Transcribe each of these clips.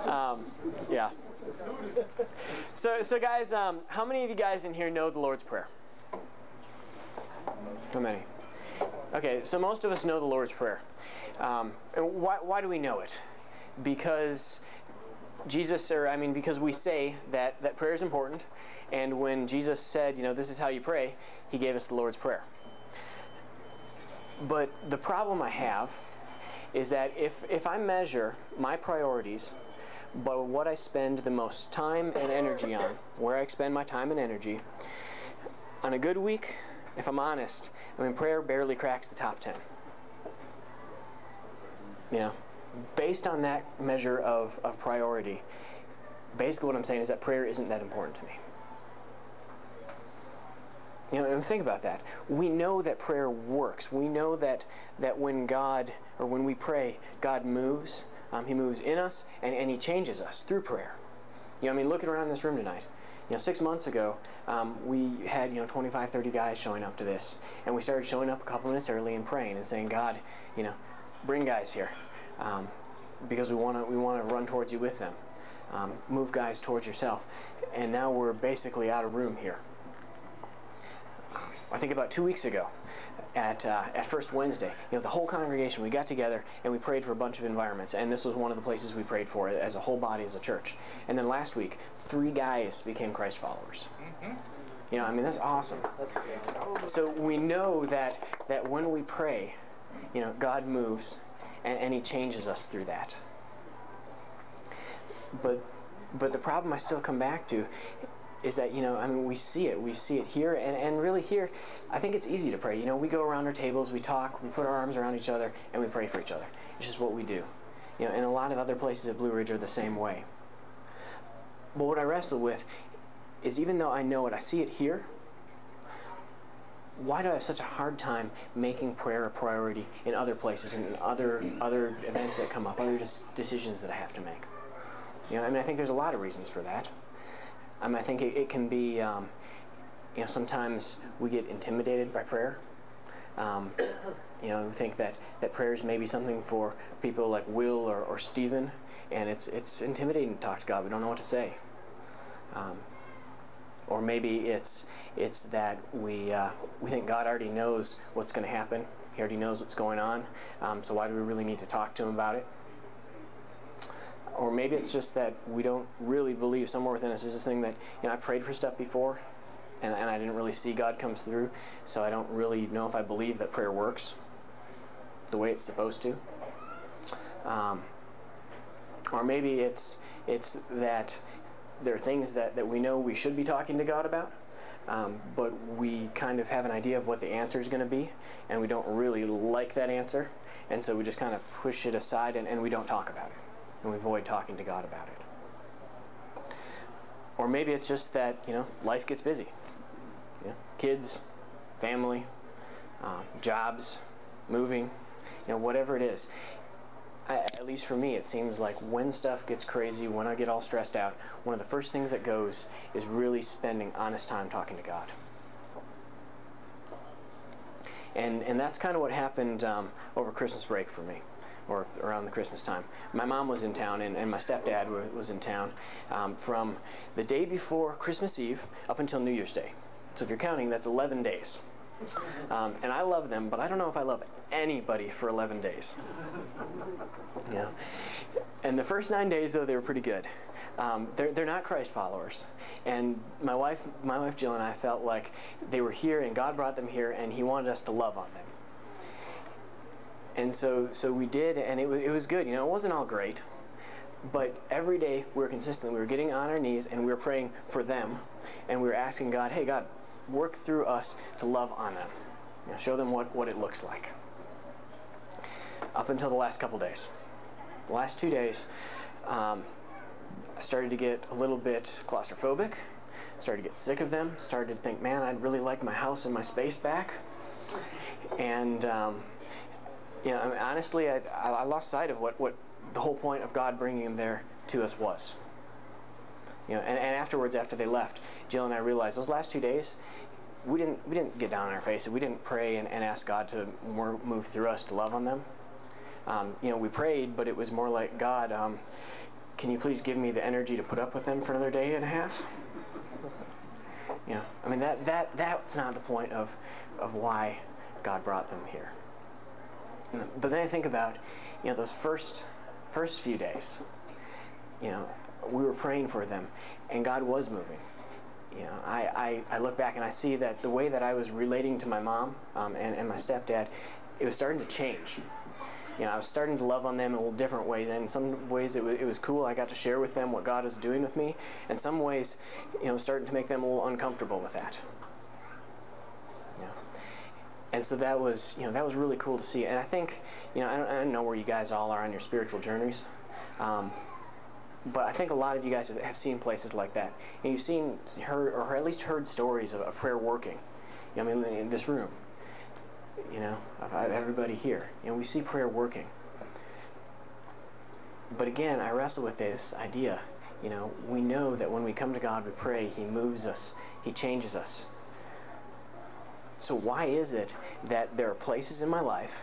Yeah. So guys, how many of you guys in here know the Lord's Prayer? How many? Okay, so most of us know the Lord's Prayer. And why do we know it? Because because we say that prayer is important, and when Jesus said, this is how you pray, He gave us the Lord's Prayer. But the problem I have is that if I measure my priorities by what I spend the most time and energy on, where I expend my time and energy, on a good week, if I'm honest, prayer barely cracks the top 10. Based on that measure of priority, basically what I'm saying is that prayer isn't that important to me. And think about that. We know that prayer works. We know that when we pray, God moves. He moves in us, and He changes us through prayer. Looking around this room tonight, 6 months ago, we had 25, 30 guys showing up to this, and we started showing up a couple minutes early and praying and saying, God, bring guys here, because we want to run towards you with them. Move guys towards yourself. And now we're basically out of room here. I think about 2 weeks ago, at First Wednesday, the whole congregation, we got together and we prayed for a bunch of environments, and this was one of the places we prayed for as a whole body, as a church. And then last week, 3 guys became Christ followers. Mm-hmm. That's awesome. So we know that when we pray, God moves, and He changes us through that. But the problem I still come back to is that, we see it here, and really here, I think it's easy to pray. We go around our tables, we talk, we put our arms around each other, and we pray for each other. It's just what we do. And a lot of other places at Blue Ridge are the same way. But what I wrestle with is, even though I know it, I see it here, why do I have such a hard time making prayer a priority in other places and in other events that come up, other decisions that I have to make? I think there's a lot of reasons for that. I think it can be, sometimes we get intimidated by prayer. We think that prayer is maybe something for people like Will or Stephen, and it's intimidating to talk to God. We don't know what to say. Or maybe it's that we think God already knows what's going to happen. He already knows what's going on. So why do we really need to talk to Him about it? Or maybe it's just that we don't really believe somewhere within us. There's this thing that, I prayed for stuff before, and I didn't really see God come through, so I don't really know if I believe that prayer works the way it's supposed to. Or maybe it's that there are things that we know we should be talking to God about, but we kind of have an idea of what the answer is going to be, and we don't really like that answer, and so we just kind of push it aside and we don't talk about it. And we avoid talking to God about it. Or maybe it's just that, life gets busy. Kids, family, jobs, moving, whatever it is. At least for me, it seems like when stuff gets crazy, when I get all stressed out, one of the first things that goes is really spending honest time talking to God. And that's kind of what happened over Christmas break for me, or around the Christmas time. My mom was in town, and my stepdad was in town from the day before Christmas Eve up until New Year's Day. So if you're counting, that's 11 days. And I love them, but I don't know if I love anybody for 11 days. And the first 9 days, though, they were pretty good. They're not Christ followers. And my wife Jill and I felt like they were here, and God brought them here, and He wanted us to love on them. And so we did, and it was good. It wasn't all great, but every day we were consistent. We were getting on our knees, and we were praying for them, and we were asking God, hey, God, work through us to love on them. Show them what it looks like. Up until the last couple days. The last 2 days, I started to get a little bit claustrophobic, started to get sick of them, started to think, man, I'd really like my house and my space back. And honestly, I lost sight of what the whole point of God bringing them there to us was. And afterwards, after they left, Jill and I realized those last 2 days, we didn't get down on our face. We didn't pray and ask God to move through us to love on them. We prayed, but it was more like, God, can you please give me the energy to put up with them for another day and a half? You know, I mean, that's not the point of why God brought them here. But then I think about, you know, those first few days. You know, we were praying for them, and God was moving. You know, I look back and I see that the way that I was relating to my mom and my stepdad, it was starting to change. You know, I was starting to love on them in a little different ways. And in some ways it was cool. I got to share with them what God was doing with me. In some ways, you know, starting to make them a little uncomfortable with that. Yeah. And so that was, you know, that was really cool to see. And I think, you know, I don't know where you guys all are on your spiritual journeys. But I think a lot of you guys have seen places like that. And you've seen, heard, or at least heard stories of prayer working. You know, I mean, in this room, you know, of everybody here. You know, we see prayer working. But again, I wrestle with this idea. You know, we know that when we come to God, we pray, He moves us, He changes us. So why is it that there are places in my life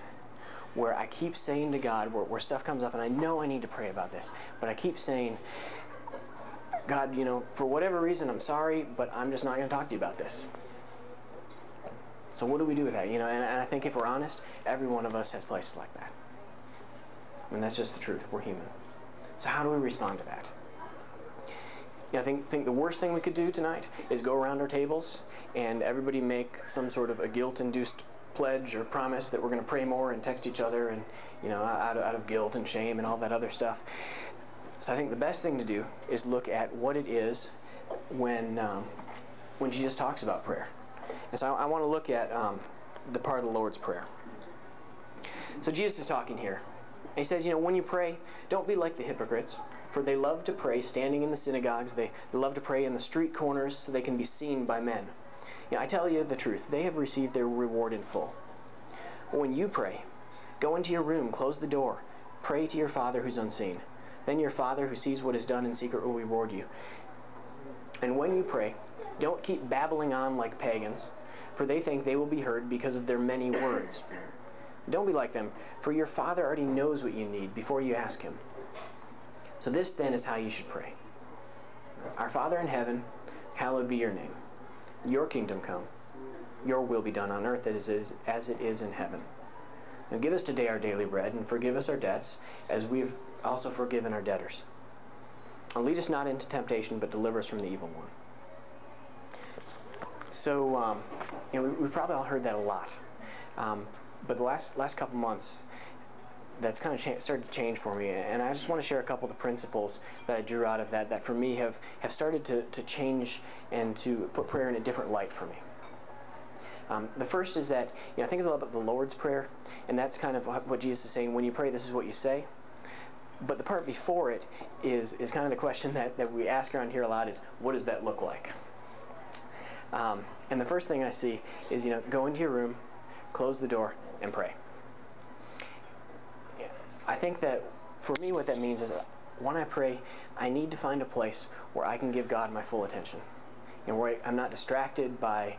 where I keep saying to God, where stuff comes up, and I know I need to pray about this, but I keep saying, God, you know, for whatever reason, I'm sorry, but I'm just not going to talk to you about this. So what do we do with that? You know, and I think if we're honest, every one of us has places like that. And that's just the truth. We're human. So how do we respond to that? You know, I think the worst thing we could do tonight is go around our tables and everybody make some sort of a guilt-induced pledge or promise that we're going to pray more and text each other, and you know, out of guilt and shame and all that other stuff. So I think the best thing to do is look at what it is when Jesus talks about prayer. And so I want to look at the part of the Lord's Prayer. So Jesus is talking here. And He says, you know, when you pray, don't be like the hypocrites, for they love to pray standing in the synagogues. They love to pray in the street corners so they can be seen by men. You know, I tell you the truth, they have received their reward in full. But when you pray, go into your room, close the door, pray to your Father who's unseen. Then your Father who sees what is done in secret will reward you. And when you pray, don't keep babbling on like pagans, for they think they will be heard because of their many words. Don't be like them, for your Father already knows what you need before you ask Him. So this then is how you should pray. Our Father in heaven, hallowed be your name. Your kingdom come. Your will be done on earth as it is in heaven. Now give us today our daily bread, and forgive us our debts, as we've also forgiven our debtors. And lead us not into temptation, but deliver us from the evil one. So, you know, we've probably all heard that a lot. But the last couple months, that's kind of started to change for me. And I just want to share a couple of the principles that I drew out of that for me have started to change and to put prayer in a different light for me. The first is that, you know, think about the Lord's Prayer, and that's kind of what Jesus is saying. When you pray, this is what you say. But the part before it is kind of the question that we ask around here a lot is, what does that look like? And the first thing I see is, you know, go into your room, close the door, and pray. I think that for me what that means is that when I pray, I need to find a place where I can give God my full attention. And where I'm not distracted by,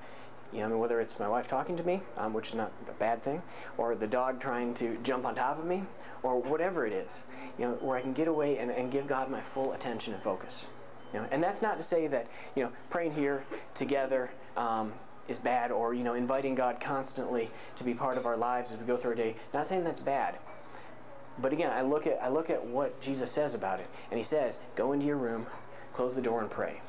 you know, I mean, whether it's my wife talking to me, which is not a bad thing, or the dog trying to jump on top of me, or whatever it is, you know, where I can get away and give God my full attention and focus. You know, and that's not to say that, you know, praying here together is bad, or, you know, inviting God constantly to be part of our lives as we go through our day. Not saying that's bad. But again, I look at what Jesus says about it, and He says, go into your room, close the door, and pray.